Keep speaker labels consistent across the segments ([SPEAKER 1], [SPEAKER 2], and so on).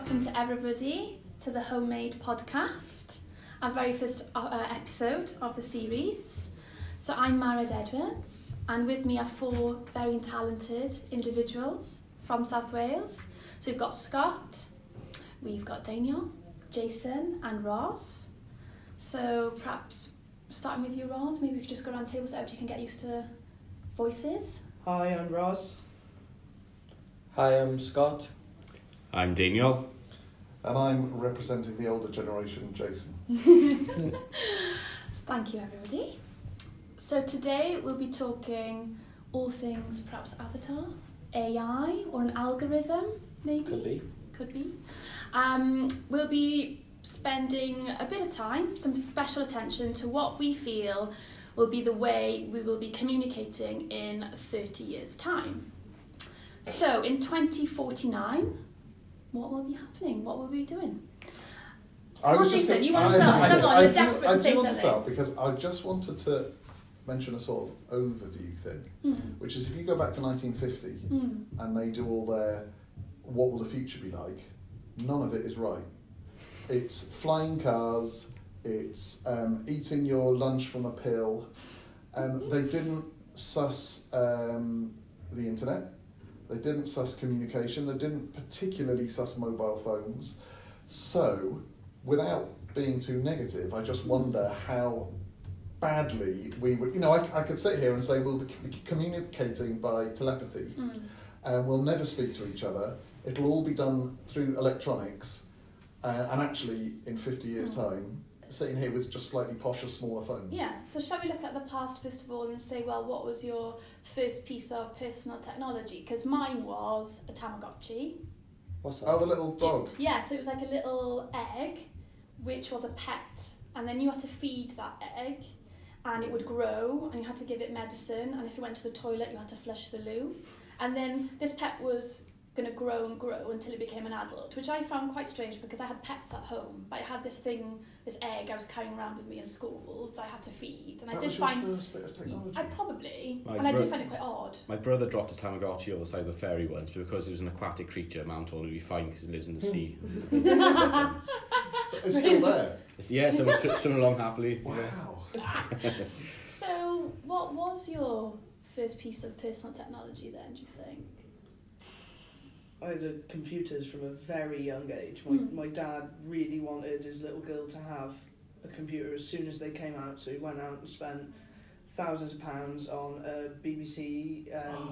[SPEAKER 1] welcome to everybody to the Homemade Podcast, our very first episode of the series. So I'm Mara Edwards, and with me are four very talented individuals from South Wales. So we've got Scott, we've got Deiniol, Jason and Roz. So perhaps starting with you, Roz, maybe we could just go around the table so everybody can get used to voices.
[SPEAKER 2] Hi, I'm Roz.
[SPEAKER 3] Hi, I'm Scott.
[SPEAKER 4] I'm Deiniol.
[SPEAKER 5] And I'm representing the older generation, Jason.
[SPEAKER 1] Thank you, everybody. So today we'll be talking all things perhaps avatar, AI, or an algorithm, maybe? Could be. We'll be spending a bit of time, some special attention to what we feel will be the way we will be communicating in 30 years' time. So in 2049, what will be happening? What will we be doing?
[SPEAKER 5] I
[SPEAKER 1] do want to
[SPEAKER 5] start because I just wanted to mention a sort of overview thing, which is if you go back to 1950 and they do all their what will the future be like, none of it is right. It's flying cars, it's eating your lunch from a pill, they didn't suss the internet. They didn't suss communication, they didn't particularly suss mobile phones. So, without being too negative, I just wonder how badly we would, I could sit here and say we'll be communicating by telepathy, and we'll never speak to each other. It'll all be done through electronics, and actually in 50 years' time, sitting here with just slightly posher, smaller phones.
[SPEAKER 1] Yeah, so shall we look at the past first of all and say, well, what was your first piece of personal technology? Because mine was a Tamagotchi.
[SPEAKER 3] What's that?
[SPEAKER 5] Oh, the little dog.
[SPEAKER 1] Yeah, so it was like a little egg, which was a pet, and then you had to feed that egg, and it would grow, and you had to give it medicine, and if you went to the toilet, you had to flush the loo. And then this pet was going to grow and grow until it became an adult, which I found quite strange because I had pets at home, but I had this egg I was carrying around with me in school that I had to feed, and
[SPEAKER 5] That
[SPEAKER 1] I did
[SPEAKER 5] was your
[SPEAKER 1] find
[SPEAKER 5] first bit of technology.
[SPEAKER 1] I probably,
[SPEAKER 4] I
[SPEAKER 1] did find it quite odd.
[SPEAKER 4] My brother dropped his Tamagotchi over the side of the ferry once, but because it was an aquatic creature, Mum told him he'd be fine because it lives in the sea.
[SPEAKER 5] So it's still there?
[SPEAKER 4] Yeah, so it's swimming along happily.
[SPEAKER 5] Wow.
[SPEAKER 1] So what was your first piece of personal technology then, do you think?
[SPEAKER 2] I had computers from a very young age. My dad really wanted his little girl to have a computer as soon as they came out, so he went out and spent thousands of pounds on a BBC.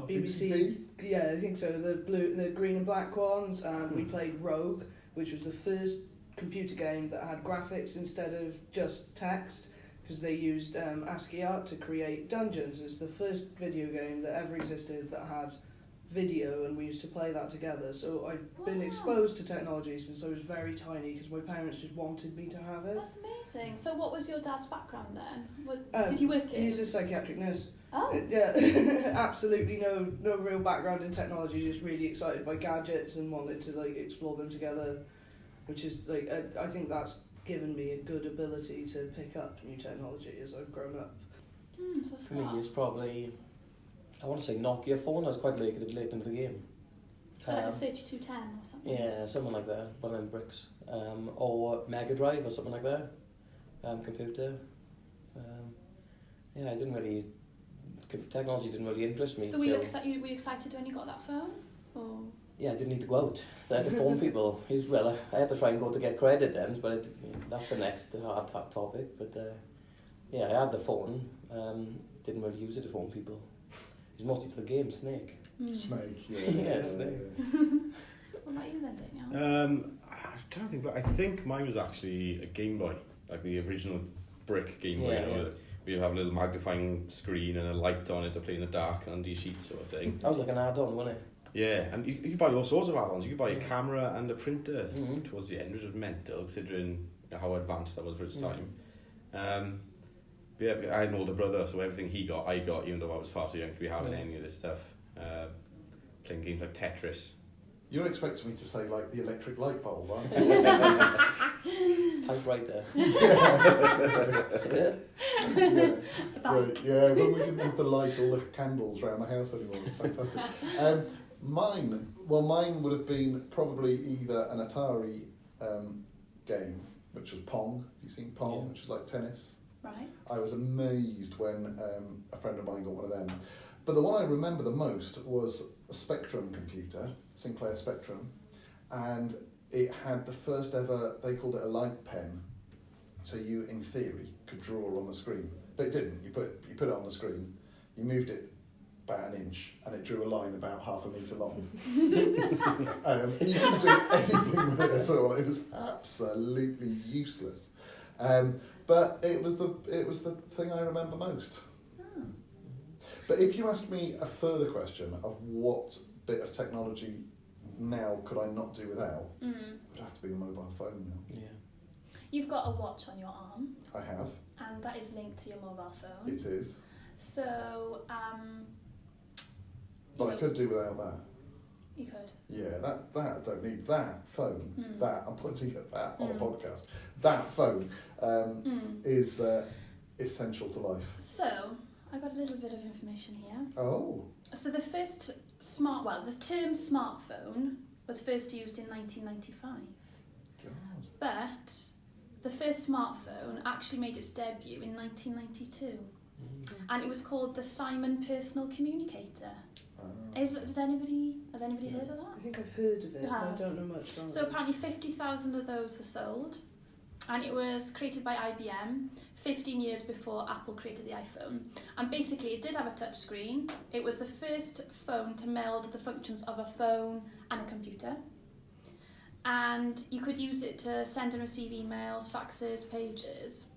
[SPEAKER 5] BBC?
[SPEAKER 2] Yeah, I think so. The green and black ones, and we played Rogue, which was the first computer game that had graphics instead of just text, because they used ASCII art to create dungeons. It's the first video game that ever existed that had video, and we used to play that together. So I've been exposed to technology since I was very tiny because my parents just wanted me to have it.
[SPEAKER 1] That's amazing. So what was your dad's background then? Did he work in?
[SPEAKER 2] He's a psychiatric nurse.
[SPEAKER 1] Oh.
[SPEAKER 2] Yeah, absolutely no real background in technology, just really excited by gadgets and wanted to explore them together, which is I think that's given me a good ability to pick up new technology as I've grown up.
[SPEAKER 1] So
[SPEAKER 3] For me, it's probably, I want to say Nokia phone. I was quite late into the game.
[SPEAKER 1] Like a 3210 or something?
[SPEAKER 3] Yeah, something like that, one of them bricks. Or Mega Drive or something like that. Computer. Technology didn't really interest me.
[SPEAKER 1] So were you excited when you got that phone? Or?
[SPEAKER 3] Yeah, I didn't need to go out. I had to phone people. I had to try and go to get credit then, but that's the next hard topic. But yeah, I had the phone. Didn't really use it to phone people. It was mostly for the game, Snake.
[SPEAKER 5] Snake, yeah.
[SPEAKER 3] Yeah, Snake.
[SPEAKER 1] What about you then, Deiniol?
[SPEAKER 4] I'm trying to think, but I think mine was actually a Game Boy, like the original brick Game Boy.
[SPEAKER 3] Yeah.
[SPEAKER 4] We have a little magnifying screen and a light on it to play in the dark and under your sheets sort of thing.
[SPEAKER 3] That was like an add-on, wasn't it?
[SPEAKER 4] Yeah, and you could buy all sorts of add-ons. You could buy a camera and a printer towards the end, which was mental considering how advanced that was for its time. But yeah, I had an older brother, so everything he got, I got, even though I was far too young to be having any of this stuff. Playing games like Tetris.
[SPEAKER 5] You're expecting me to say the electric light bulb, aren't you?
[SPEAKER 3] Typewriter.
[SPEAKER 5] Right, yeah, when we didn't have to light all the candles around the house anymore, it's fantastic. Mine would have been probably either an Atari game, which was Pong. Have you seen Pong,
[SPEAKER 3] Yeah.
[SPEAKER 5] which is like tennis?
[SPEAKER 1] Right.
[SPEAKER 5] I was amazed when a friend of mine got one of them. But the one I remember the most was a Spectrum computer, Sinclair Spectrum, and it had the first ever, they called it a light pen, so you, in theory, could draw on the screen. But it didn't. You put it on the screen, you moved it about an inch, and it drew a line about 1/2 metre long. You couldn't do anything with it at all. It was absolutely useless. But it was the thing I remember most.
[SPEAKER 1] Oh.
[SPEAKER 5] But if you asked me a further question of what bit of technology now could I not do without, it would have to be a mobile phone now.
[SPEAKER 3] Yeah.
[SPEAKER 1] You've got a watch on your arm,
[SPEAKER 5] I have.
[SPEAKER 1] and that is linked to your mobile phone.
[SPEAKER 5] It is.
[SPEAKER 1] So,
[SPEAKER 5] But I could do without that.
[SPEAKER 1] You could.
[SPEAKER 5] Yeah, that I don't need. That phone, that, I'm putting that on a
[SPEAKER 1] Mm.
[SPEAKER 5] podcast. That phone is essential to life.
[SPEAKER 1] So, I got a little bit of information here.
[SPEAKER 5] Oh.
[SPEAKER 1] So the first the term smartphone was first used in 1995.
[SPEAKER 5] God.
[SPEAKER 1] But the first smartphone actually made its debut in 1992. And it was called the Simon Personal Communicator. Has anybody heard of that?
[SPEAKER 2] I think I've heard of it,
[SPEAKER 1] You
[SPEAKER 2] but I
[SPEAKER 1] have?
[SPEAKER 2] don't know much about
[SPEAKER 1] So
[SPEAKER 2] it.
[SPEAKER 1] apparently 50,000 of those were sold, and it was created by IBM 15 years before Apple created the iPhone. And basically it did have a touch screen. It was the first phone to meld the functions of a phone and a computer. And you could use it to send and receive emails, faxes, pages.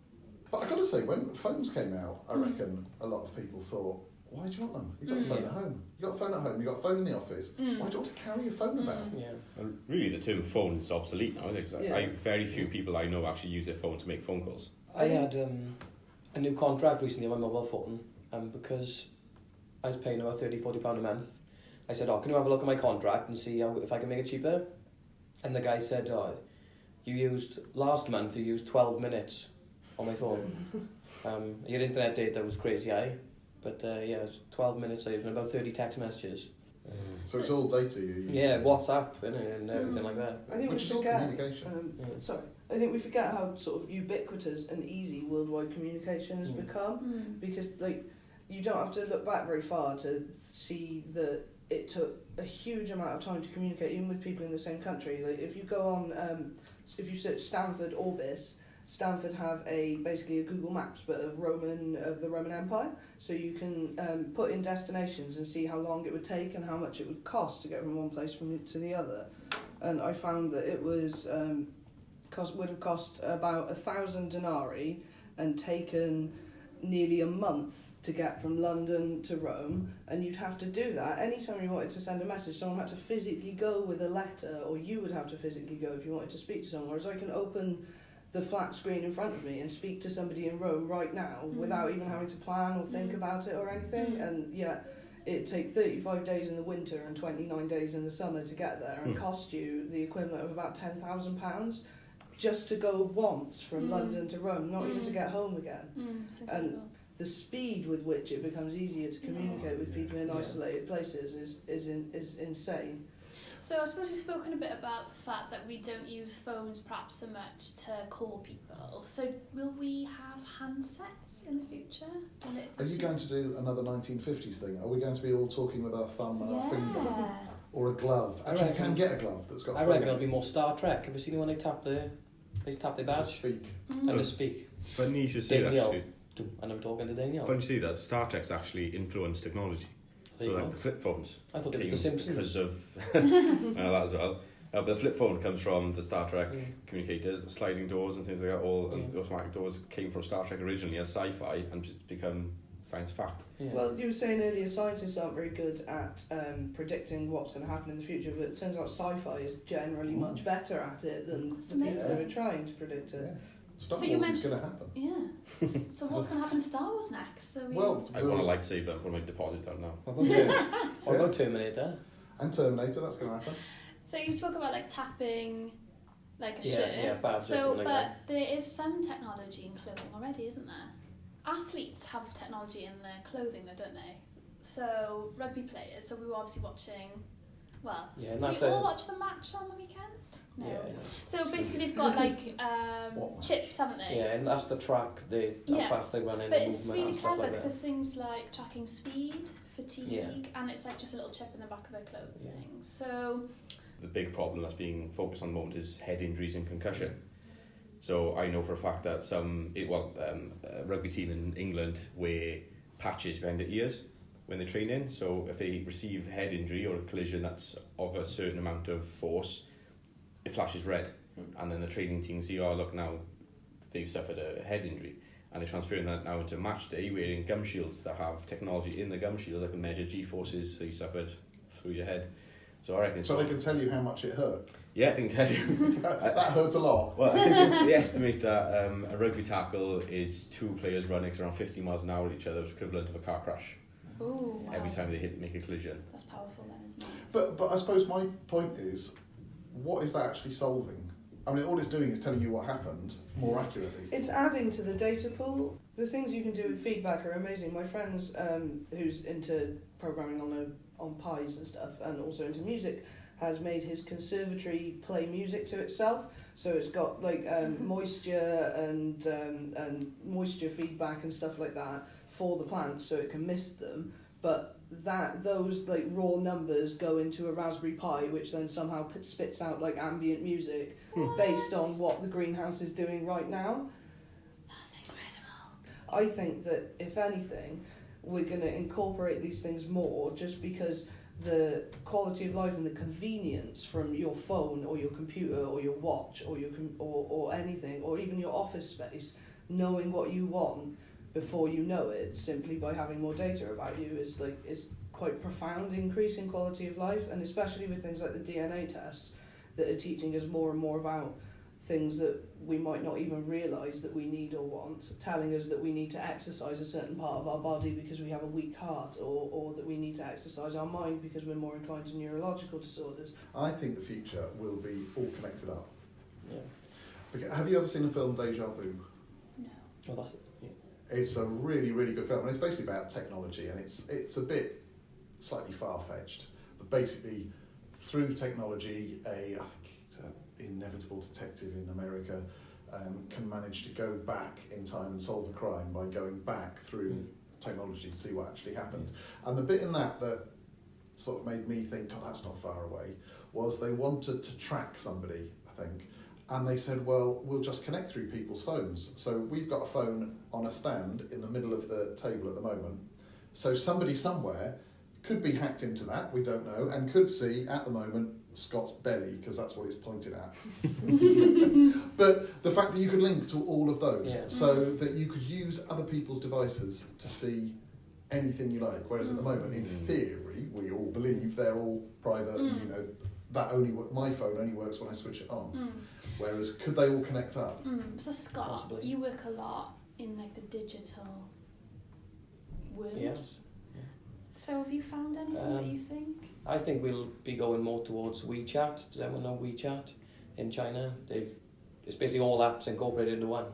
[SPEAKER 5] But I got to say, when phones came out, I reckon a lot of people thought, why do you want them? You've got a phone at home. You've got a phone at home, you've got a phone in the office. Why do you want to carry your phone about?
[SPEAKER 3] Yeah.
[SPEAKER 4] Well, really, the term phone is obsolete now. Because very few people I know actually use their phone to make phone calls.
[SPEAKER 3] I had a new contract recently on my mobile phone, because I was paying about £30-40 a month. I said, can you have a look at my contract and see if I can make it cheaper? And the guy said, last month you used 12 minutes on my phone. Your internet data was crazy high, but it was 12 minutes saved and about 30 text messages.
[SPEAKER 5] So it's all data you use.
[SPEAKER 3] Yeah, WhatsApp and everything like that.
[SPEAKER 2] I think
[SPEAKER 5] Which
[SPEAKER 2] we
[SPEAKER 5] is all
[SPEAKER 2] forget.
[SPEAKER 5] communication.
[SPEAKER 2] Sorry, I think we forget how sort of ubiquitous and easy worldwide communication has become, because you don't have to look back very far to see that it took a huge amount of time to communicate, even with people in the same country. Like if you go on, if you search Stanford Orbis, Stanford have basically a Google Maps, but of the Roman Empire. So you can put in destinations and see how long it would take and how much it would cost to get from one place to the other. And I found that it was would have cost about 1,000 denarii and taken nearly a month to get from London to Rome, and you'd have to do that anytime you wanted to send a message. Someone had to physically go with a letter, or you would have to physically go if you wanted to speak to someone. Whereas I can open the flat screen in front of me and speak to somebody in Rome right now without even having to plan or think about it or anything. And it'd take 35 days in the winter and 29 days in the summer to get there, and cost you the equivalent of about £10,000 just to go once from London to Rome, not even to get home again. And the speed with which it becomes easier to communicate with people in isolated places is insane.
[SPEAKER 1] So I suppose we've spoken a bit about the fact that we don't use phones perhaps so much to call people. So will we have handsets in the future?
[SPEAKER 5] Are you going to do another 1950s thing? Are we going to be all talking with our thumb and our finger? Or a glove? Actually, you can get a glove that's got a phone.
[SPEAKER 3] I reckon it'll be more Star Trek. Have you seen the one they tap their badge?
[SPEAKER 5] Speak.
[SPEAKER 3] And they speak.
[SPEAKER 4] Funny you should say that, actually.
[SPEAKER 3] And I'm talking to Deiniol.
[SPEAKER 4] Funny you say that, Star Trek's actually influenced technology. So like the flip phones
[SPEAKER 3] I thought it was
[SPEAKER 4] came
[SPEAKER 3] The Simpsons.
[SPEAKER 4] because of I know that as well. But the flip phone comes from the Star Trek communicators, the sliding doors and things like that. The automatic doors came from Star Trek originally as sci-fi and become science fact.
[SPEAKER 3] Yeah.
[SPEAKER 2] Well, you were saying earlier scientists aren't very good at predicting what's going to happen in the future, but it turns out sci-fi is generally much better at it than the people who are trying to predict it.
[SPEAKER 5] Yeah. Star
[SPEAKER 1] So
[SPEAKER 5] Wars
[SPEAKER 1] you
[SPEAKER 5] is
[SPEAKER 1] mentioned-
[SPEAKER 5] going to happen.
[SPEAKER 1] Yeah. So what's going to happen in Star Wars next? So
[SPEAKER 4] I want a lightsaber and put my deposit down now.
[SPEAKER 3] What about Terminator?
[SPEAKER 5] And Terminator, that's going to happen.
[SPEAKER 1] So you spoke about tapping like a
[SPEAKER 3] Yeah,
[SPEAKER 1] shirt.
[SPEAKER 3] yeah, badges
[SPEAKER 1] So,
[SPEAKER 3] and like
[SPEAKER 1] but
[SPEAKER 3] that.
[SPEAKER 1] there is some technology in clothing already, isn't there? Athletes have technology in their clothing, though, don't they? So rugby players. So we were obviously watching Well,
[SPEAKER 3] Yeah, and
[SPEAKER 1] did
[SPEAKER 3] that,
[SPEAKER 1] we all watch the match on the weekend? No.
[SPEAKER 3] Yeah.
[SPEAKER 1] So basically they've got like
[SPEAKER 5] What
[SPEAKER 1] chips, haven't they?
[SPEAKER 3] Yeah, and that's the track, how
[SPEAKER 1] Yeah.
[SPEAKER 3] fast they run in,
[SPEAKER 1] But
[SPEAKER 3] the
[SPEAKER 1] it's
[SPEAKER 3] movement
[SPEAKER 1] really
[SPEAKER 3] and stuff
[SPEAKER 1] clever
[SPEAKER 3] like
[SPEAKER 1] because
[SPEAKER 3] that.
[SPEAKER 1] there's things like tracking speed, fatigue,
[SPEAKER 3] Yeah.
[SPEAKER 1] and it's like just a little chip in the back of their clothing.
[SPEAKER 3] Yeah.
[SPEAKER 1] So
[SPEAKER 4] The big problem that's being focused on at the moment is head injuries and concussion. So I know for a fact that a rugby team in England wear patches behind their ears when they're training. So if they receive head injury or a collision that's of a certain amount of force, it flashes red. And then the training team see, oh look, now they've suffered a head injury. And they're transferring that now into match day, wearing gum shields that have technology in the gum shield that can measure G-forces so you suffered through your head. So I reckon...
[SPEAKER 5] So they can tell you how much it hurt?
[SPEAKER 4] Yeah, I can tell you.
[SPEAKER 5] That hurts a lot.
[SPEAKER 4] Well, I think they estimate that a rugby tackle is two players running around 50 miles an hour at each other, which is equivalent of a car crash.
[SPEAKER 1] ooh, wow.
[SPEAKER 4] Every time they make a collision.
[SPEAKER 1] That's powerful then, isn't it?
[SPEAKER 5] But I suppose my point is, what is that actually solving? I mean, all it's doing is telling you what happened more accurately.
[SPEAKER 2] It's adding to the data pool. The things you can do with feedback are amazing. My friend's who's into programming on Pies and stuff, and also into music, has made his conservatory play music to itself. So it's got like moisture and moisture feedback and stuff like that for the plants, so it can mist them. But those like raw numbers go into a Raspberry Pi, which then somehow spits out like ambient music based on what the greenhouse is doing right now.
[SPEAKER 1] That's incredible.
[SPEAKER 2] I think that if anything, we're going to incorporate these things more, just because the quality of life and the convenience from your phone or your computer or your watch or or anything, or even your office space, knowing what you want before you know it, simply by having more data about you, is quite profound increase in quality of life. And especially with things like the DNA tests that are teaching us more and more about things that we might not even realise that we need or want, telling us that we need to exercise a certain part of our body because we have a weak heart, or that we need to exercise our mind because we're more inclined to neurological disorders.
[SPEAKER 5] I think the future will be all connected up.
[SPEAKER 3] Yeah.
[SPEAKER 5] Because, have you ever seen the film Deja Vu?
[SPEAKER 1] No.
[SPEAKER 3] Well, that's it. Yeah.
[SPEAKER 5] It's a really, really good film, and it's basically about technology, and it's a bit slightly far-fetched, but basically through technology, I think it's an inevitable detective in America can manage to go back in time and solve a crime by going back through technology to see what actually happened. And the bit in that sort of made me think, oh, that's not far away, was they wanted to track somebody, I think, and they said, well, we'll just connect through people's phones. So we've got a phone on a stand in the middle of the table at the moment. So somebody somewhere could be hacked into that, we don't know, and could see at the moment Scott's belly, because that's what it's pointed at. But the fact that you could link to all of those, so that you could use other people's devices to see anything you like, whereas at the moment, in theory, we all believe they're all private, and, you know, that my phone only works when I switch it on. Whereas, could they all connect up?
[SPEAKER 1] So Scott,
[SPEAKER 3] Possibly.
[SPEAKER 1] you work a lot in like the digital world.
[SPEAKER 3] Yes.
[SPEAKER 1] So have you found anything that you think?
[SPEAKER 3] I think we'll be going more towards WeChat. Does anyone know WeChat in China? It's basically all apps incorporated into one.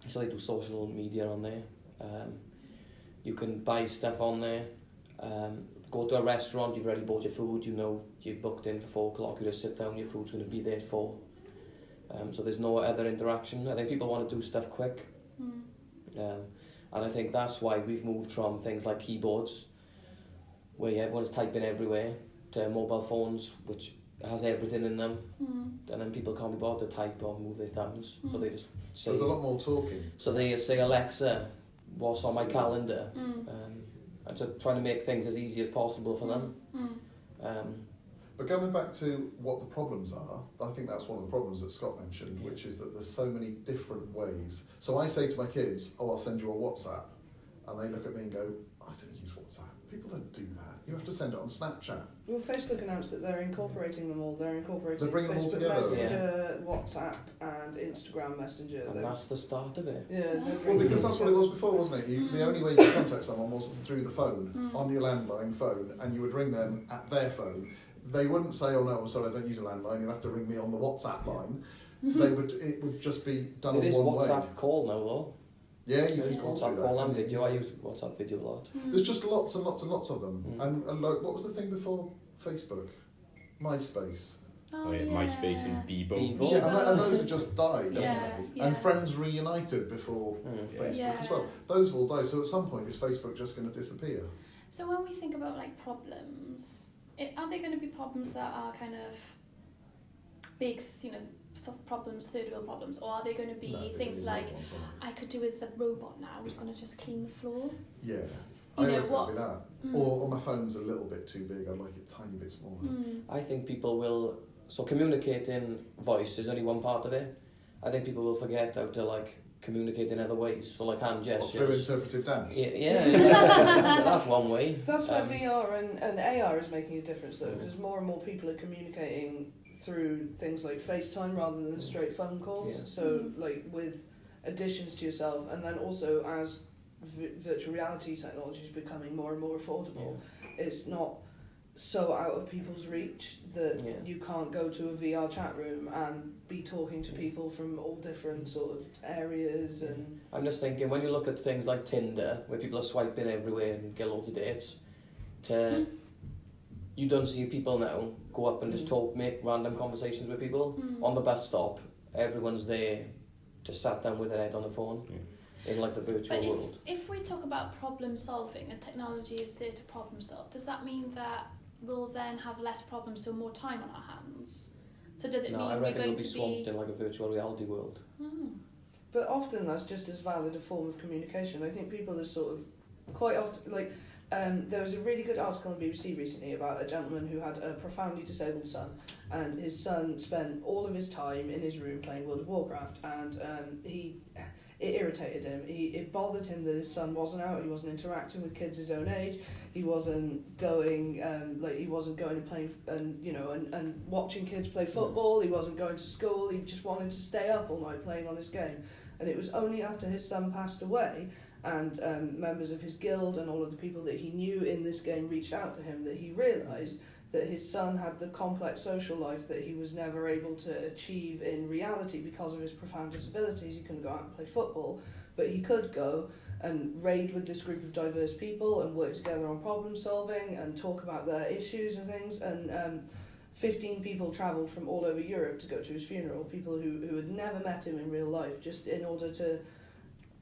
[SPEAKER 3] So they do social media on there. You can buy stuff on there. Go to a restaurant, you've already bought your food, you know you've booked in for 4 o'clock, you just sit down, your food's going to be there at 4. So there's no other interaction. I think people want to do stuff quick. And I think that's why we've moved from things like keyboards, where everyone's typing everywhere, to mobile phones, which has everything in them. And then people can't be bothered to type or move their thumbs. So they just say...
[SPEAKER 5] There's a lot more talking.
[SPEAKER 3] So they say, Alexa, what's on my calendar? And so trying to make things as easy as possible for them.
[SPEAKER 5] But going back to what the problems are, I think that's one of the problems that Scott mentioned, which is that there's so many different ways. So I say to my kids, oh, I'll send you a WhatsApp. And they look at me and go, I don't use WhatsApp. People don't do that. You have to send it on Snapchat.
[SPEAKER 2] Well, Facebook announced that they're incorporating them all. They're incorporating
[SPEAKER 5] They're bringing them all
[SPEAKER 2] Facebook
[SPEAKER 5] together.
[SPEAKER 2] Messenger, WhatsApp, and Instagram Messenger.
[SPEAKER 3] And that's the start of it.
[SPEAKER 2] Yeah.
[SPEAKER 5] Well, because that's what it was before, wasn't it? The only way you could contact someone was through the phone, on your landline phone, and you would ring them at their phone. They wouldn't say, oh no, I'm sorry, I don't use a landline, you'll have to ring me on the WhatsApp line. It would just be done
[SPEAKER 3] There
[SPEAKER 5] in
[SPEAKER 3] is
[SPEAKER 5] one way.
[SPEAKER 3] WhatsApp call now though.
[SPEAKER 5] Yeah,
[SPEAKER 3] I
[SPEAKER 5] you
[SPEAKER 3] use
[SPEAKER 5] can call
[SPEAKER 3] WhatsApp
[SPEAKER 5] through
[SPEAKER 3] call
[SPEAKER 5] that,
[SPEAKER 3] and
[SPEAKER 5] can't you?
[SPEAKER 3] video. I use WhatsApp video a lot.
[SPEAKER 5] There's just lots and lots and lots of them.
[SPEAKER 3] Mm.
[SPEAKER 5] And like, what was the thing before Facebook? MySpace.
[SPEAKER 1] Oh,
[SPEAKER 4] yeah, MySpace and Bebo.
[SPEAKER 3] Bebo.
[SPEAKER 5] Yeah, and those have just died, haven't
[SPEAKER 1] Yeah,
[SPEAKER 5] they?
[SPEAKER 1] yeah.
[SPEAKER 5] And Friends Reunited before Facebook as well. Those have all died. So at some point, is Facebook just going to disappear?
[SPEAKER 1] So when we think about like problems, are they going to be problems that are kind of big, problems, third world problems, or are they going to be
[SPEAKER 5] No,
[SPEAKER 1] things
[SPEAKER 5] they're
[SPEAKER 1] like,
[SPEAKER 5] gonna be little ones,
[SPEAKER 1] I could do with a robot now who's going to just clean the floor?
[SPEAKER 5] Yeah.
[SPEAKER 1] You
[SPEAKER 5] I
[SPEAKER 1] know
[SPEAKER 5] reckon
[SPEAKER 1] what-
[SPEAKER 5] it'll be that.
[SPEAKER 1] Mm.
[SPEAKER 5] Or my phone's a little bit too big. I'd like it a tiny bit smaller.
[SPEAKER 1] Mm.
[SPEAKER 3] I think people will. So communicating voice is only one part of it. I think people will forget how to like communicate in other ways. So like hand
[SPEAKER 5] Or
[SPEAKER 3] gestures.
[SPEAKER 5] through interpretive dance.
[SPEAKER 3] Yeah, that's one way.
[SPEAKER 2] That's where VR and AR is making a difference, though, because more and more people are communicating through things like FaceTime rather than straight phone calls.
[SPEAKER 3] Yeah.
[SPEAKER 2] So, like, with additions to yourself, and then also as virtual reality technology is becoming more and more affordable, it's not so out of people's reach that you can't go to a VR chat room and be talking to people from all different sort of areas. And
[SPEAKER 3] I'm just thinking, when you look at things like Tinder, where people are swiping everywhere and get loads of dates, you don't see people now go up and just talk, make random conversations with people. On the bus stop, everyone's there, just sat down with their head on the phone, in like the virtual world.
[SPEAKER 1] If we talk about problem solving and technology is there to problem solve, does that mean that we'll then have less problems, so more time on our hands? So does it mean
[SPEAKER 3] I
[SPEAKER 1] we're
[SPEAKER 3] reckon
[SPEAKER 1] going
[SPEAKER 3] it'll be
[SPEAKER 1] to
[SPEAKER 3] swamped in like a virtual reality world.
[SPEAKER 1] Oh.
[SPEAKER 2] But often that's just as valid a form of communication. I think people are sort of quite often, like, there was a really good article on the BBC recently about a gentleman who had a profoundly disabled son, and his son spent all of his time in his room playing World of Warcraft, and it irritated him. It bothered him that his son wasn't out, he wasn't interacting with kids his own age, he wasn't going to play and watching kids play football, he wasn't going to school, he just wanted to stay up all night playing on his game. And it was only after his son passed away and members of his guild and all of the people that he knew in this game reached out to him that he realised that his son had the complex social life that he was never able to achieve in reality because of his profound disabilities. He couldn't go out and play football, but he could go and raid with this group of diverse people and work together on problem solving and talk about their issues and things. And 15 people travelled from all over Europe to go to his funeral, people who had never met him in real life, just in order to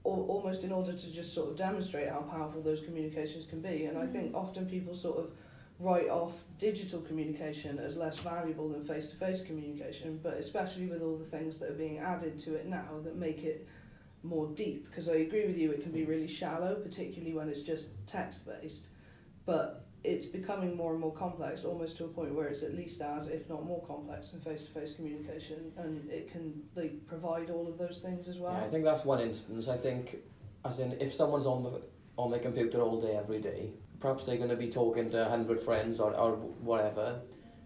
[SPEAKER 2] almost in order to just sort of demonstrate how powerful those communications can be. And I think often people sort of write off digital communication as less valuable than face-to-face communication, but especially with all the things that are being added to it now that make it more deep, because I agree with you, it can be really shallow, particularly when it's just text-based, but it's becoming more and more complex, almost to a point where it's at least as, if not more complex than face-to-face communication, and it can provide all of those things as well.
[SPEAKER 3] Yeah, I think that's one instance. I think, as in, if someone's on their computer all day, every day, perhaps they're going to be talking to 100 friends or whatever,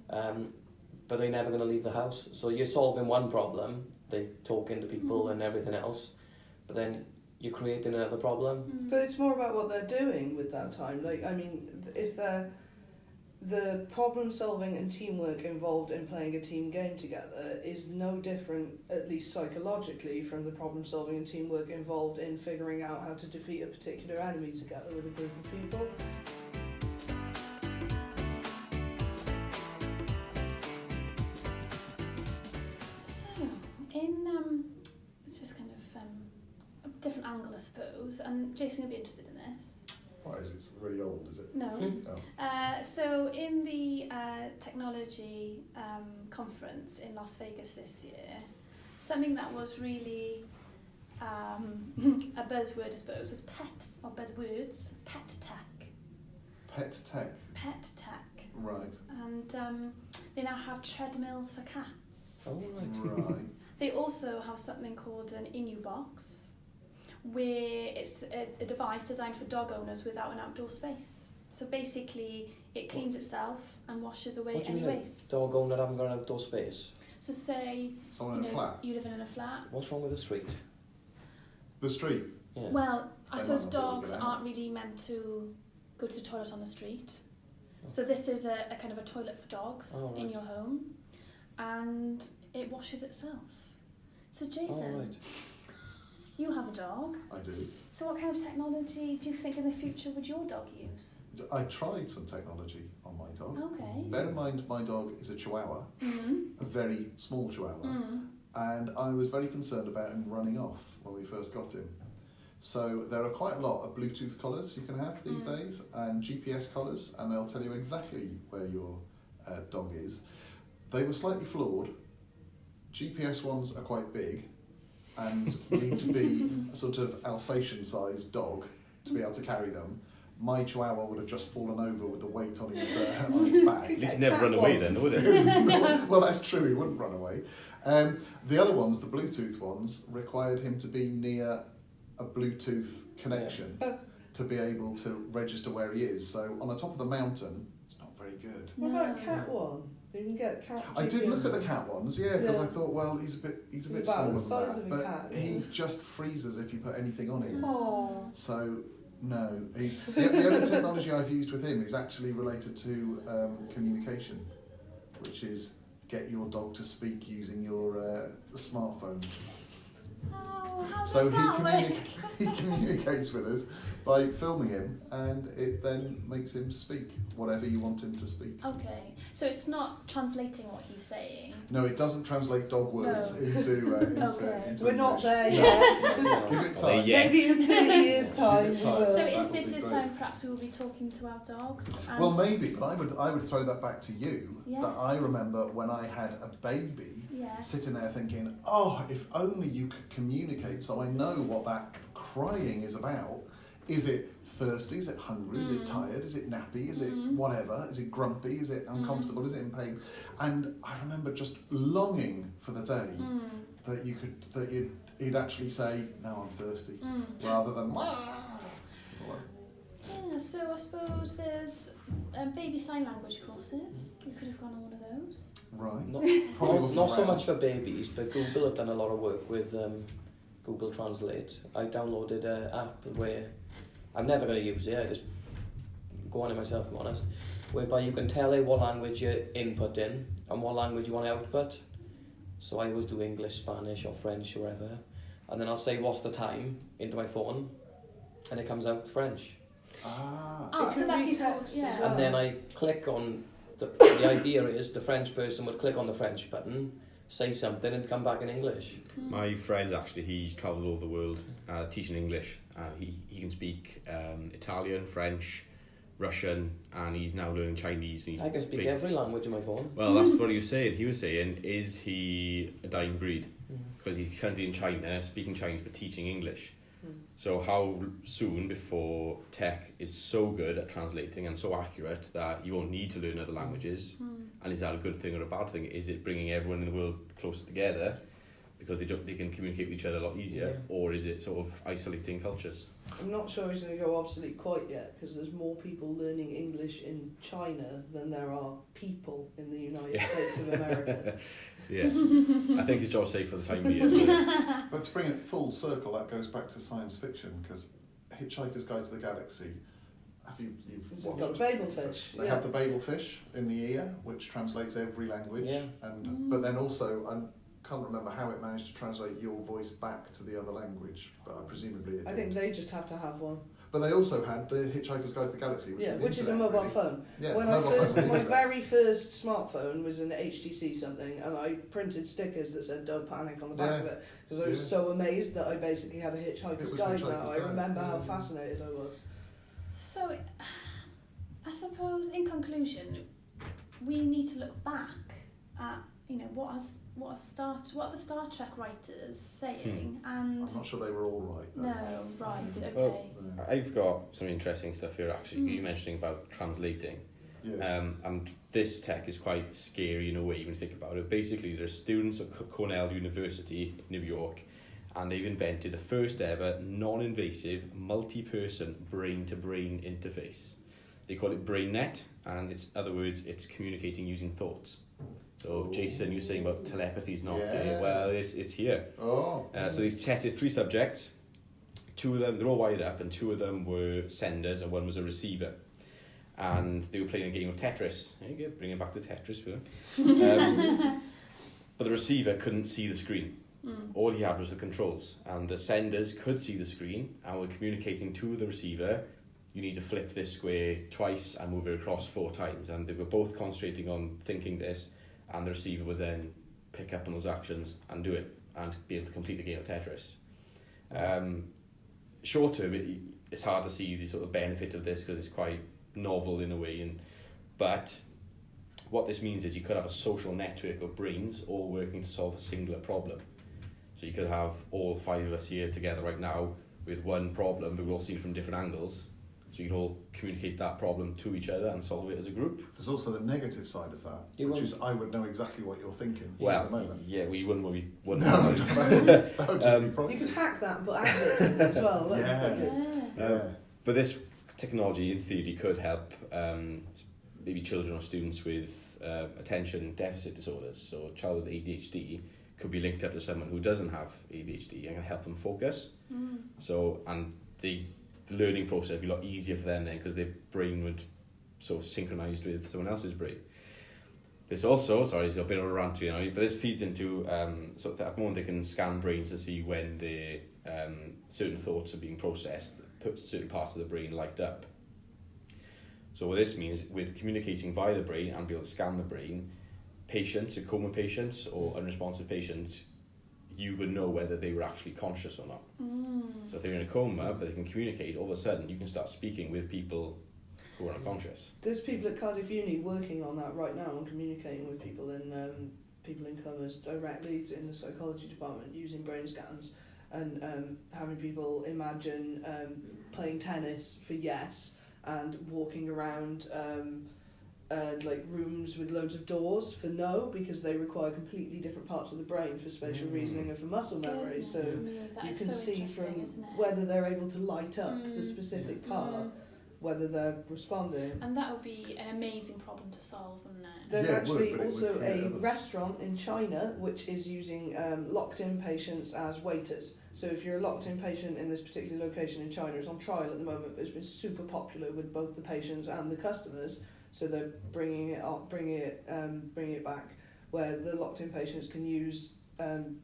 [SPEAKER 3] but they're never going to leave the house. So you're solving one problem, they're talking to people and everything else, but then you're creating another problem.
[SPEAKER 2] But it's more about what they're doing with that time. If the problem solving and teamwork involved in playing a team game together is no different, at least psychologically, from the problem solving and teamwork involved in figuring out how to defeat a particular enemy together with a group of people.
[SPEAKER 1] So, it's just kind of a different angle, I suppose, and Jason will be interested in this.
[SPEAKER 5] Why is it really old, is it?
[SPEAKER 1] No.
[SPEAKER 5] Oh.
[SPEAKER 1] So in the technology conference in Las Vegas this year, something that was really a buzzword, I suppose, was pet tech.
[SPEAKER 5] Pet tech.
[SPEAKER 1] Pet tech.
[SPEAKER 5] Right.
[SPEAKER 1] And they now have treadmills for cats.
[SPEAKER 3] Oh, right.
[SPEAKER 5] Right.
[SPEAKER 1] They also have something called an Inu box, where it's a device designed for dog owners without an outdoor space. So basically, it cleans itself and washes away
[SPEAKER 3] What do you
[SPEAKER 1] any
[SPEAKER 3] mean
[SPEAKER 1] waste.
[SPEAKER 3] a dog owner haven't got an outdoor space?
[SPEAKER 1] So say
[SPEAKER 5] Someone in a flat.
[SPEAKER 1] you live in a flat.
[SPEAKER 3] What's wrong with the street?
[SPEAKER 5] The street.
[SPEAKER 3] Yeah.
[SPEAKER 1] Well, I
[SPEAKER 5] They
[SPEAKER 1] suppose
[SPEAKER 5] might not be able to
[SPEAKER 1] dogs
[SPEAKER 5] get out.
[SPEAKER 1] aren't really meant to go to the toilet on the street. So this is a kind of a toilet for dogs in
[SPEAKER 3] right.
[SPEAKER 1] your home, and it washes itself. So Jason,
[SPEAKER 3] Oh, right.
[SPEAKER 1] You have a dog.
[SPEAKER 5] I do.
[SPEAKER 1] So what kind of technology do you think in the future would your dog use?
[SPEAKER 5] I tried some technology on my dog.
[SPEAKER 1] Okay.
[SPEAKER 5] Bear in mind, my dog is a Chihuahua, a very small Chihuahua, and I was very concerned about him running off when we first got him. So there are quite a lot of Bluetooth collars you can have these days, and GPS collars, and they'll tell you exactly where your dog is. They were slightly flawed. GPS ones are quite big and need to be a sort of Alsatian-sized dog to be able to carry them. My Chihuahua would have just fallen over with the weight on his back.
[SPEAKER 4] At least he'd never run away then, would it?
[SPEAKER 5] Well, that's true, he wouldn't run away. The other ones, the Bluetooth ones, required him to be near a Bluetooth connection to be able to register where he is. So on the top of the mountain, it's not very good.
[SPEAKER 2] What about cat one? You can get cat.
[SPEAKER 5] I did look at the cat ones, because
[SPEAKER 2] Yeah.
[SPEAKER 5] I thought, well, he's a bit smaller
[SPEAKER 2] about
[SPEAKER 5] than
[SPEAKER 2] the size
[SPEAKER 5] that,
[SPEAKER 2] of a
[SPEAKER 5] but
[SPEAKER 2] cat,
[SPEAKER 5] he
[SPEAKER 2] isn't
[SPEAKER 5] just freezes if you put anything on him.
[SPEAKER 2] Aww.
[SPEAKER 5] So no, the only technology I've used with him is actually related to communication, which is get your dog to speak using your smartphone.
[SPEAKER 1] Oh, how does
[SPEAKER 5] So
[SPEAKER 1] that work?
[SPEAKER 5] he communicates with us by filming him, and it then makes him speak whatever you want him to speak.
[SPEAKER 1] Okay, so it's not translating what he's saying.
[SPEAKER 5] No, it doesn't translate dog words
[SPEAKER 1] No.
[SPEAKER 5] into
[SPEAKER 1] Okay.
[SPEAKER 5] into
[SPEAKER 2] We're not
[SPEAKER 5] English.
[SPEAKER 2] there
[SPEAKER 5] No.
[SPEAKER 2] yet.
[SPEAKER 5] No. Give it time.
[SPEAKER 4] Yeah.
[SPEAKER 2] Maybe in 30 years' time.
[SPEAKER 5] Give it time.
[SPEAKER 2] we will.
[SPEAKER 1] So
[SPEAKER 5] that
[SPEAKER 1] in
[SPEAKER 5] would be
[SPEAKER 1] 30 years'
[SPEAKER 5] great.
[SPEAKER 1] time, perhaps we will be talking to our dogs. And
[SPEAKER 5] Well, maybe, but I would throw that back to you.
[SPEAKER 1] Yes.
[SPEAKER 5] That I remember when I had a baby,
[SPEAKER 1] Yes.
[SPEAKER 5] sitting there thinking, oh, if only you could communicate so I know what that crying is about. Is it thirsty? Is it hungry? Is it tired? Is it nappy? Is it whatever? Is it grumpy? Is it uncomfortable? Is it in pain? And I remember just longing for the day that he'd actually say, no, I'm thirsty, rather than
[SPEAKER 1] Yeah, so I suppose there's baby sign language courses. We could have gone on one of those.
[SPEAKER 5] right. Probably
[SPEAKER 3] Not so
[SPEAKER 5] wasn't
[SPEAKER 3] much for babies, but Google have done a lot of work with Google Translate. I downloaded an app where I'm never going to use it, I just go on it myself, if I'm honest, whereby you can tell it what language you're inputting and what language you want to output. So I always do English, Spanish or French or whatever, and then I'll say what's the time into my phone and it comes out French.
[SPEAKER 1] Oh,
[SPEAKER 2] It
[SPEAKER 1] so
[SPEAKER 2] can
[SPEAKER 1] that's
[SPEAKER 2] be
[SPEAKER 1] useful.
[SPEAKER 2] text
[SPEAKER 1] Yeah.
[SPEAKER 2] as well.
[SPEAKER 3] And then I click on, the idea is the French person would click on the French button, say something and come back in English.
[SPEAKER 4] My friend actually, he's travelled all over the world teaching English. He can speak Italian, French, Russian, and he's now learning Chinese. And he's
[SPEAKER 3] I can speak every language on my phone.
[SPEAKER 4] Well, that's what he was saying. He was saying, is he a dying breed? Because he's currently in China, speaking Chinese but teaching English. So how soon before tech is so good at translating and so accurate that you won't need to learn other languages? And is that a good thing or a bad thing? Is it bringing everyone in the world closer together because they can communicate with each other a lot easier? Or is it sort of isolating cultures?
[SPEAKER 2] I'm not sure it's going to go obsolete quite yet because there's more people learning English in China than there are people in the United States of America.
[SPEAKER 4] Yeah, I think his job's safe for the time being.
[SPEAKER 5] But to bring it full circle, that goes back to science fiction, because Hitchhiker's Guide to the Galaxy, you've
[SPEAKER 2] It's
[SPEAKER 5] watched?
[SPEAKER 2] got Babelfish.
[SPEAKER 5] They have the Babelfish in the ear, which translates every language.
[SPEAKER 3] Yeah.
[SPEAKER 5] But then also, I can't remember how it managed to translate your voice back to the other language, but presumably it did.
[SPEAKER 2] I think they just have to have one.
[SPEAKER 5] But they also had the Hitchhiker's Guide to the Galaxy, which
[SPEAKER 2] Which is a mobile phone.
[SPEAKER 5] Yeah,
[SPEAKER 2] When
[SPEAKER 5] mobile
[SPEAKER 2] I first,
[SPEAKER 5] phone.
[SPEAKER 2] my very first smartphone was an HTC something, and I printed stickers that said "Don't panic" on the back of it because I was so amazed that I basically had a Hitchhiker's Guide now. I remember how fascinated I was.
[SPEAKER 1] So, I suppose in conclusion, we need to look back at what are the Star Trek writers saying, and
[SPEAKER 5] I'm not sure they were all right, though.
[SPEAKER 1] no, right, okay.
[SPEAKER 4] Well, I've got some interesting stuff here actually. You mentioning about translating.
[SPEAKER 5] Yeah.
[SPEAKER 4] And this tech is quite scary in a way when you think about it. Basically, there's students at Cornell University in New York, and they've invented the first ever non-invasive multi-person brain-to-brain interface. They call it BrainNet, and it's communicating using thoughts. So Jason, you were saying about telepathy is not there. Well, it's here.
[SPEAKER 5] Oh.
[SPEAKER 4] So they tested 3 subjects. 2 of them, they're all wired up, and 2 of them were senders and one was a receiver. And they were playing a game of Tetris. There you go, bringing back the Tetris for them. But the receiver couldn't see the screen. All he had was the controls, and the senders could see the screen and were communicating to the receiver. You need to flip this square twice and move it across 4 times, and they were both concentrating on thinking this, and the receiver would then pick up on those actions and do it and be able to complete a game of Tetris. Short term, it's hard to see the sort of benefit of this because it's quite novel in a way, but what this means is you could have a social network of brains all working to solve a singular problem. So you could have all 5 of us here together right now with one problem, but we're all seen from different angles. So you can all communicate that problem to each other and solve it as a group.
[SPEAKER 5] There's also the negative side of that, which is I would know exactly what you're thinking at the moment.
[SPEAKER 4] Yeah, we wouldn't.
[SPEAKER 5] No, that would just be probably.
[SPEAKER 2] You can hack that and put adverts in it as well.
[SPEAKER 4] But this technology, in theory, could help maybe children or students with attention deficit disorders. So a child with ADHD could be linked up to someone who doesn't have ADHD and can help them focus. So, and the learning process would be a lot easier for them then because their brain would sort of synchronised with someone else's brain. This also, sorry, it's a bit of a rant to you, but this feeds into, so at the moment they can scan brains to see when the certain thoughts are being processed, put certain parts of the brain light up. So what this means, with communicating via the brain and be able to scan the brain, patients, coma patients or unresponsive patients, you would know whether they were actually conscious or not. So if they're in a coma, but they can communicate, all of a sudden you can start speaking with people who are unconscious.
[SPEAKER 2] There's people at Cardiff Uni working on that right now, on communicating with people in comas directly in the psychology department using brain scans and having people imagine playing tennis for yes and walking around like rooms with loads of doors for no, because they require completely different parts of the brain for spatial reasoning and for muscle memory. So you can see from whether they're able to light up the specific part, whether they're responding.
[SPEAKER 1] And that would be an amazing problem to solve, wouldn't it?
[SPEAKER 2] There's actually also a restaurant in China which is using locked-in patients as waiters. So if you're a locked-in patient in this particular location in China, it's on trial at the moment, but it's been super popular with both the patients and the customers. So they're bringing it back, where the locked-in patients can use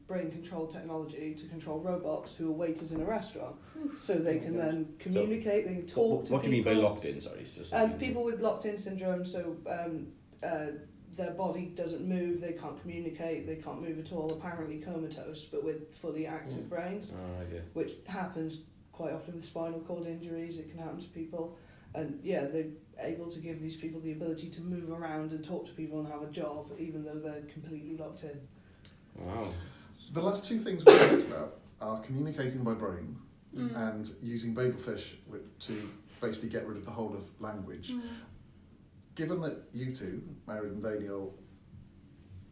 [SPEAKER 2] brain control technology to control robots who are waiters in a restaurant. So they can then communicate, they can talk to people.
[SPEAKER 4] What do you mean by locked-in? Sorry, it's just
[SPEAKER 2] people with locked-in syndrome. So their body doesn't move, they can't communicate, they can't move at all. Apparently comatose, but with fully active brains, which happens quite often with spinal cord injuries. It can happen to people. And they're able to give these people the ability to move around and talk to people and have a job, even though they're completely locked in.
[SPEAKER 5] Wow. The last 2 things we talked about are communicating by brain and using babelfish to basically get rid of the whole of language. Given that you two, Mary and Deiniol,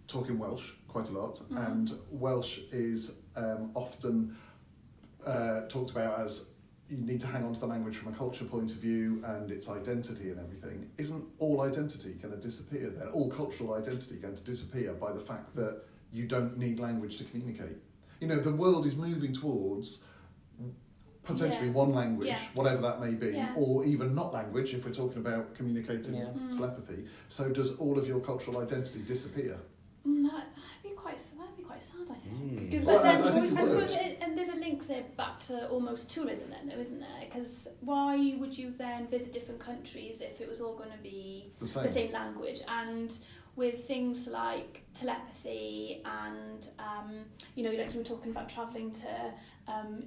[SPEAKER 5] talk in Welsh quite a lot, and Welsh is often talked about as you need to hang on to the language from a culture point of view and its identity and everything. Isn't all identity going to disappear then? All cultural identity going to disappear by the fact that you don't need language to communicate? You know, the world is moving towards potentially one language, whatever that may be, or even not language if we're talking about communicating telepathy. So does all of your cultural identity disappear?
[SPEAKER 1] That'd be quite sad, I think.
[SPEAKER 5] Well,
[SPEAKER 1] But then,
[SPEAKER 5] I
[SPEAKER 1] suppose and there's a link there back to almost tourism then, though, isn't there? Because why would you then visit different countries if it was all going to be the same language? And with things like telepathy and, like you were talking about travelling to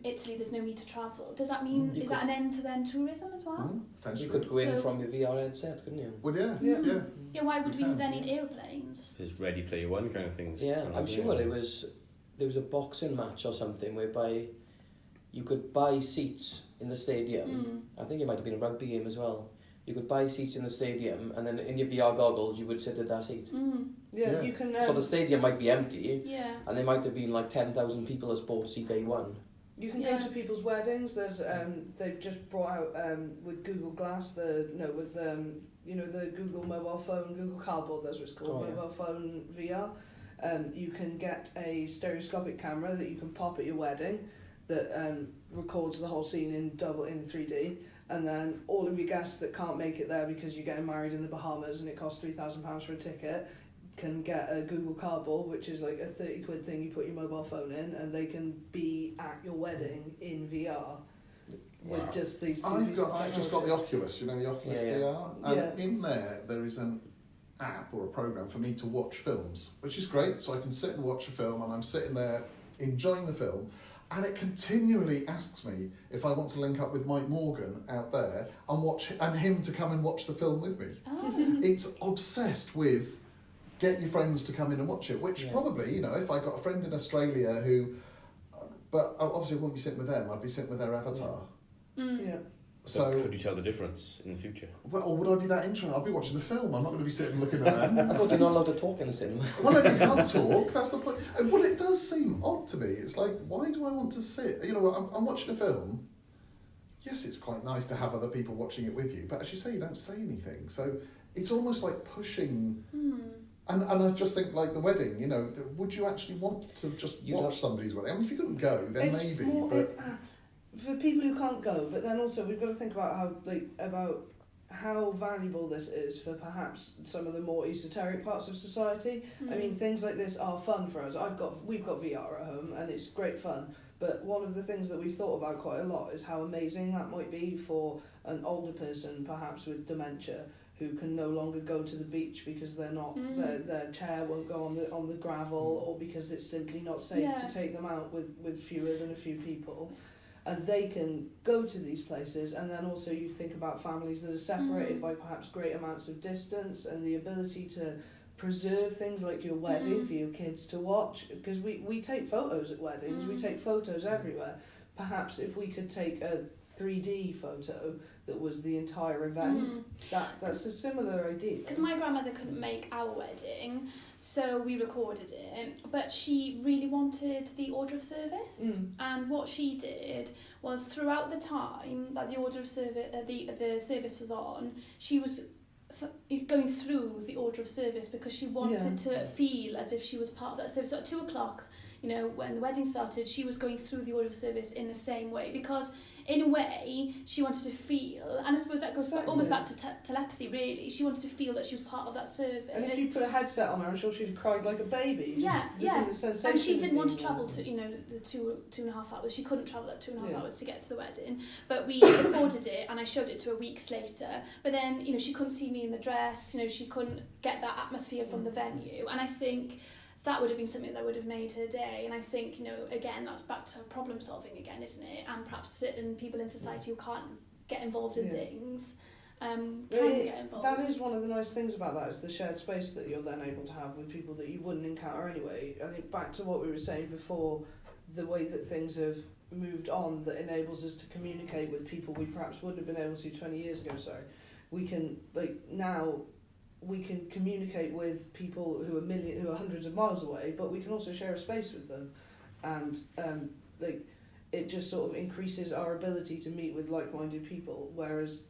[SPEAKER 1] Italy, there's no need to travel. Does that mean, is that an end to then tourism as well?
[SPEAKER 3] You could go in from your VR headset, couldn't you?
[SPEAKER 5] Well, yeah.
[SPEAKER 1] Yeah, why would we then need aeroplanes?
[SPEAKER 4] There's Ready Player One kind of things.
[SPEAKER 3] Yeah, I'm sure there was a boxing match or something whereby you could buy seats in the stadium. I think it might have been a rugby game as well. You could buy seats in the stadium, and then in your VR goggles, you would sit at that seat.
[SPEAKER 2] You can.
[SPEAKER 3] So the stadium might be empty, and there might have been like 10,000 people as bought seat day one.
[SPEAKER 2] You can go to people's weddings. There's they've just brought out with Google Glass the Google mobile phone, Google Cardboard. That's what it's called, mobile phone VR. You can get a stereoscopic camera that you can pop at your wedding that records the whole scene in 3D. And then all of your guests that can't make it there because you're getting married in the Bahamas and it costs £3,000 for a ticket, can get a Google Cardboard, which is like a 30 quid thing you put your mobile phone in, and they can be at your wedding in VR with just these two pieces of
[SPEAKER 5] I've just got the Oculus, the Oculus VR, and in there is an app or a program for me to watch films, which is great. So I can sit and watch a film, and I'm sitting there enjoying the film, and it continually asks me if I want to link up with Mike Morgan out there and him to come and watch the film with me.
[SPEAKER 1] Oh.
[SPEAKER 5] It's obsessed with get your friends to come in and watch it, which probably, if I got a friend in Australia who, but obviously I wouldn't be sitting with them, I'd be sitting with their avatar.
[SPEAKER 2] Yeah.
[SPEAKER 4] So could you tell the difference in the future?
[SPEAKER 5] Well, or would I be that interested? I'll be watching the film. I'm not going to be sitting looking at them.
[SPEAKER 3] I thought you're not allowed to talk in the cinema.
[SPEAKER 5] Well, no, you can't talk. That's the point. Well, it does seem odd to me. It's like, why do I want to sit? I'm watching a film. Yes, it's quite nice to have other people watching it with you, but as you say, you don't say anything. So it's almost like pushing. And I just think, like the wedding, would you actually want to just watch somebody's wedding? I mean, if you couldn't go, then
[SPEAKER 2] It's
[SPEAKER 5] maybe.
[SPEAKER 2] more, for people who can't go, but then also we've got to think about how valuable this is for perhaps some of the more esoteric parts of society. I mean, things like this are fun for us. We've got VR at home, and it's great fun. But one of the things that we've thought about quite a lot is how amazing that might be for an older person, perhaps with dementia, who can no longer go to the beach because they're not their chair won't go on the gravel, or because it's simply not safe to take them out with fewer than a few people. And they can go to these places, and then also you think about families that are separated by perhaps great amounts of distance, and the ability to preserve things like your wedding for your kids to watch, because we take photos at weddings, we take photos everywhere. Perhaps if we could take a 3D photo that was the entire event, that's a similar idea.
[SPEAKER 1] Because my grandmother couldn't make our wedding, so we recorded it, but she really wanted the order of service, and what she did was throughout the time that the order of service, the service was on, she was going through the order of service because she wanted to feel as if she was part of that service. So at 2:00, when the wedding started, she was going through the order of service in the same way, because in a way she wanted to feel, and I suppose that goes almost back to telepathy really, she wanted to feel that she was part of that service.
[SPEAKER 2] And if you put a headset on her, I'm sure she'd have cried like a baby.
[SPEAKER 1] And she didn't want to travel to, the 2.5 hours. She couldn't travel that 2.5 hours to get to the wedding. But we recorded it, and I showed it to her weeks later. But then, she couldn't see me in the dress, she couldn't get that atmosphere from the venue. And I think that would have been something that would have made her day. And I think, again, that's back to problem solving again, isn't it? And perhaps certain people in society who can't get involved in things can get involved.
[SPEAKER 2] That is one of the nice things about that, is the shared space that you're then able to have with people that you wouldn't encounter anyway. I think back to what we were saying before, the way that things have moved on that enables us to communicate with people we perhaps wouldn't have been able to 20 years ago, we can, now we can communicate with people who are hundreds of miles away, but we can also share a space with them, and it just sort of increases our ability to meet with like-minded people, whereas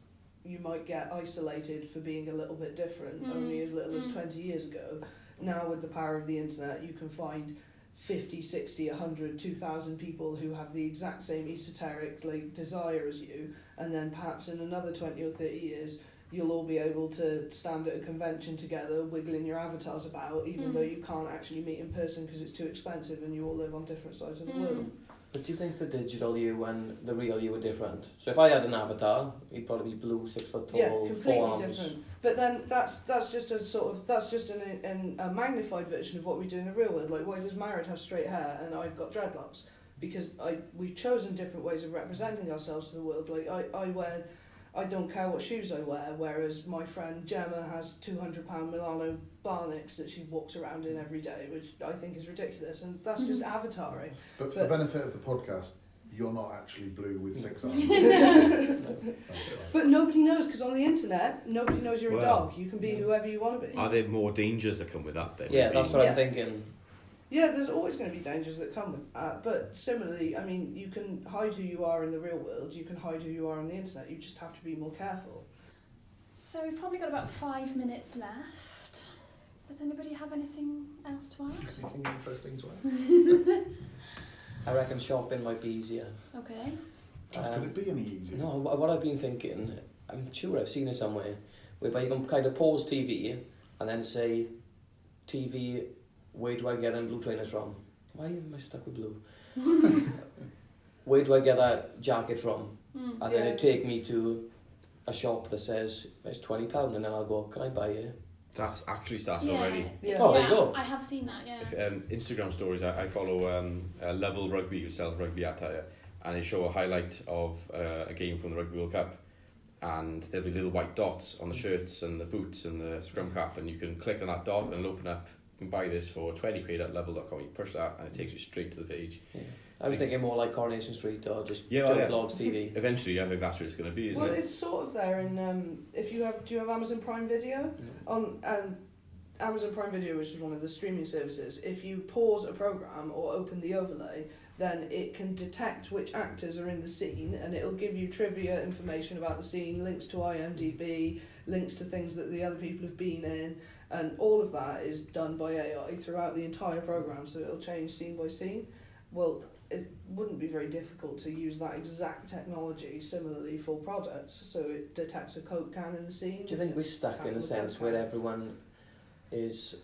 [SPEAKER 2] you might get isolated for being a little bit different only as little as 20 years ago. Now with the power of the internet, you can find 50, 60, 100, 2,000 people who have the exact same esoteric desire as you, and then perhaps in another 20 or 30 years you'll all be able to stand at a convention together wiggling your avatars about, even though you can't actually meet in person because it's too expensive and you all live on different sides of the world.
[SPEAKER 3] But do you think the digital you and the real you are different? So if I had an avatar, he'd probably be blue, 6 foot tall,
[SPEAKER 2] completely
[SPEAKER 3] 4 arms.
[SPEAKER 2] different. But then that's just a magnified version of what we do in the real world. Like, why does Marad have straight hair and I've got dreadlocks? Because we've chosen different ways of representing ourselves to the world. Like I don't care what shoes I wear, whereas my friend Gemma has £200 Milano Barnicks that she walks around in every day, which I think is ridiculous, and that's just avataring.
[SPEAKER 5] But for the benefit of the podcast, you're not actually blue with 6 arms.
[SPEAKER 2] But nobody knows, because on the internet, nobody knows you're a dog. You can be whoever you want to be.
[SPEAKER 4] Are there more dangers that come with that then?
[SPEAKER 3] Yeah, that's what I'm thinking.
[SPEAKER 2] Yeah, there's always going to be dangers that come with that, but similarly, I mean, you can hide who you are in the real world, you can hide who you are on the internet, you just have to be more careful.
[SPEAKER 1] So we've probably got about 5 minutes left. Does anybody have anything else to add?
[SPEAKER 5] Anything interesting to add?
[SPEAKER 3] I reckon shopping might be easier.
[SPEAKER 1] Okay.
[SPEAKER 5] Could it be any easier?
[SPEAKER 3] No, what I've been thinking, I'm sure I've seen it somewhere, whereby you can kind of pause TV and then say, TV, where do I get them blue trainers from? Why am I stuck with blue? Where do I get that jacket from? And then it'd take me to a shop that says it's £20, and then I'll go, can I buy it?
[SPEAKER 4] That's actually started already.
[SPEAKER 2] Yeah.
[SPEAKER 3] Oh, there you go.
[SPEAKER 1] I have seen that, yeah.
[SPEAKER 4] If, Instagram stories, I follow Level Rugby, who sells rugby attire, and they show a highlight of a game from the Rugby World Cup, and there'll be little white dots on the shirts and the boots and the scrum cap, and you can click on that dot and it'll open up. You can buy this for 20 quid at level.com. You push that and it takes you straight to the page.
[SPEAKER 3] Yeah. I was thinking more like Coronation Street or just Blogs TV.
[SPEAKER 4] Eventually, I think that's what it's going to be, isn't
[SPEAKER 2] Well,
[SPEAKER 4] it?
[SPEAKER 2] it's sort of there in if you have. Do you have Amazon Prime Video? On Amazon Prime Video, which is one of the streaming services, if you pause a program or open the overlay, then it can detect which actors are in the scene, and it'll give you trivia information about the scene, links to IMDb, links to things that the other people have been in, and all of that is done by AI throughout the entire program, so it'll change scene by scene. Well, it wouldn't be very difficult to use that exact technology similarly for products, so it detects a Coke can in the scene.
[SPEAKER 3] Do you think we're stuck in a sense where everyone is,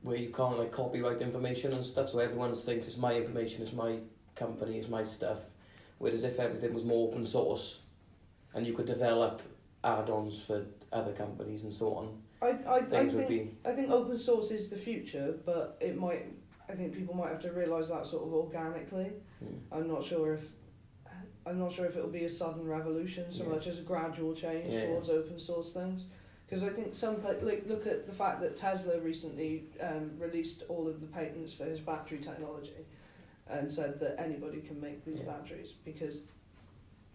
[SPEAKER 3] where you can't like copyright information and stuff, so everyone thinks it's my information, it's my company, it's my stuff, whereas if everything was more open source and you could develop add-ons for other companies and so on,
[SPEAKER 2] I think open source is the future, but I think people might have to realise that sort of organically. I'm not sure if it'll be a sudden revolution so much as a gradual change towards open source things. Because I think look at the fact that Tesla recently released all of the patents for his battery technology, and said that anybody can make these batteries because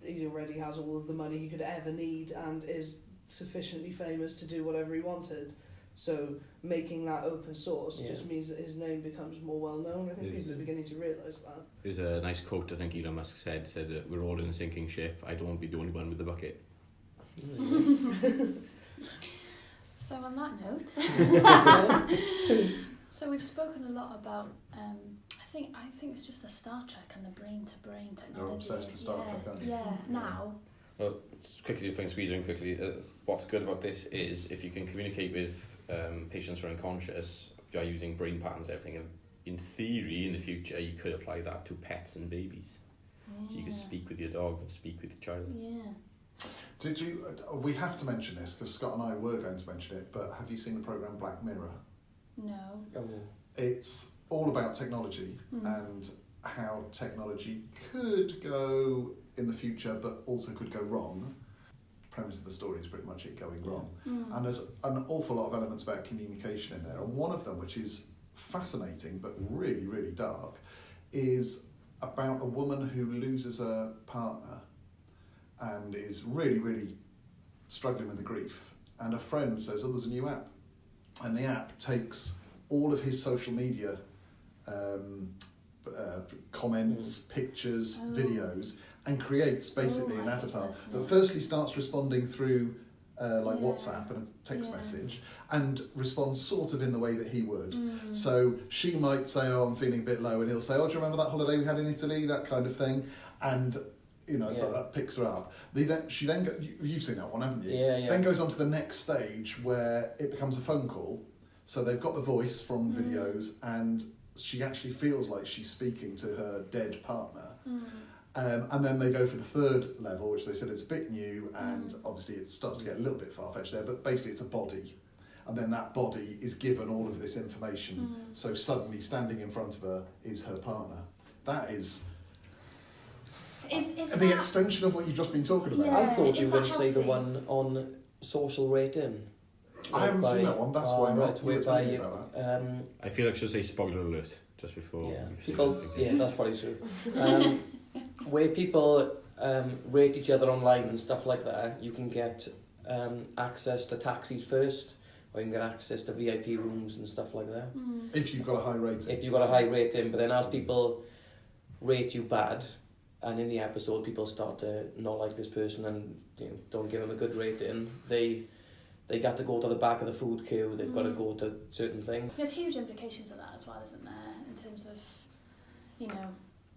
[SPEAKER 2] he already has all of the money he could ever need and is sufficiently famous to do whatever he wanted. So making that open source just means that his name becomes more well known. I think people are beginning to realise that.
[SPEAKER 4] There's a nice quote I think Elon Musk said we're all in a sinking ship. I don't want to be the only one with the bucket.
[SPEAKER 1] So on that note, so we've spoken a lot about. I think it's just the Star Trek and the brain-to-brain technology.
[SPEAKER 5] You're obsessed with Star Trek, aren't you?
[SPEAKER 1] Yeah. Now.
[SPEAKER 4] Well, quickly, if I can squeeze in quickly, what's good about this is if you can communicate with patients who are unconscious by using brain patterns and everything, in theory, in the future, you could apply that to pets and babies. Yeah. So you could speak with your dog and speak with your child.
[SPEAKER 1] Yeah.
[SPEAKER 5] Did you? We have to mention this because Scott and I were going to mention it, but have you seen the programme Black Mirror?
[SPEAKER 1] No.
[SPEAKER 3] Oh.
[SPEAKER 5] It's all about technology and how technology could go in the future, but also could go wrong. The premise of the story is pretty much it going wrong. And there's an awful lot of elements about communication in there. And one of them, which is fascinating but really, really dark, is about a woman who loses a partner and is really, really struggling with the grief. And a friend says, oh, there's a new app. And the app takes all of his social media comments, pictures, videos, and creates basically an avatar that firstly starts responding through WhatsApp and a text message, and responds sort of in the way that he would. So she might say, oh, I'm feeling a bit low, and he'll say, oh, do you remember that holiday we had in Italy, that kind of thing, and so that picks her up. She then you've seen that one, haven't you?
[SPEAKER 3] Yeah.
[SPEAKER 5] Then goes on to the next stage where it becomes a phone call. So they've got the voice from videos, and she actually feels like she's speaking to her dead partner. And then they go for the third level, which they said is a bit new, and obviously it starts to get a little bit far-fetched there, but basically it's a body. And then that body is given all of this information. So suddenly standing in front of her is her partner. That is the extension of what you've just been talking about.
[SPEAKER 1] Yeah.
[SPEAKER 3] I thought you were going to
[SPEAKER 1] healthy?
[SPEAKER 3] say the one on social rating.
[SPEAKER 5] I haven't seen that one, that's why I'm not telling you about that.
[SPEAKER 4] I feel like I should say spoiler alert just before.
[SPEAKER 3] Yeah, that's probably true. Where people rate each other online and stuff like that, you can get access to taxis first, or you can get access to VIP rooms and stuff like that.
[SPEAKER 5] If you've got a high rating.
[SPEAKER 3] If you've got a high rating, but then as people rate you bad, and in the episode people start to not like this person and don't give them a good rating, they got to go to the back of the food queue, they've got to go to certain things.
[SPEAKER 1] There's huge implications of that as well, isn't there, in terms of,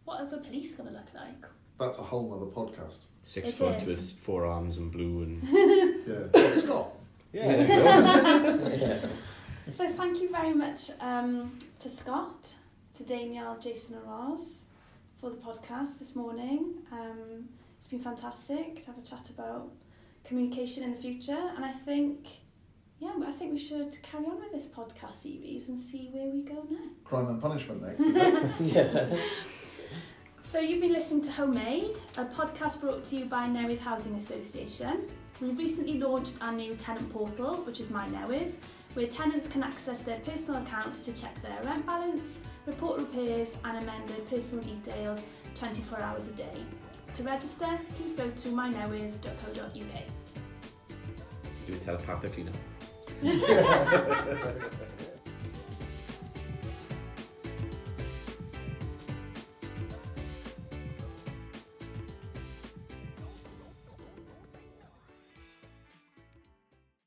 [SPEAKER 1] what are the police going to look like?
[SPEAKER 5] That's a whole other podcast.
[SPEAKER 4] 6 foot with 4 arms and blue and...
[SPEAKER 5] Yeah. Scott.
[SPEAKER 4] Yeah.
[SPEAKER 1] So thank you very much to Scott, to Deiniol, Jason and Roz for the podcast this morning. It's been fantastic to have a chat about communication in the future, and I think we should carry on with this podcast series and see where we go next.
[SPEAKER 5] Crime and Punishment next.
[SPEAKER 3] Yeah.
[SPEAKER 1] So you've been listening to Homemade, a podcast brought to you by Newydd Housing Association. We've recently launched our new tenant portal, which is My Newydd, where tenants can access their personal account to check their rent balance, report repairs and amend their personal details 24 hours a day. To register, please go to mynewydd.co.uk.
[SPEAKER 4] Do it telepathically now.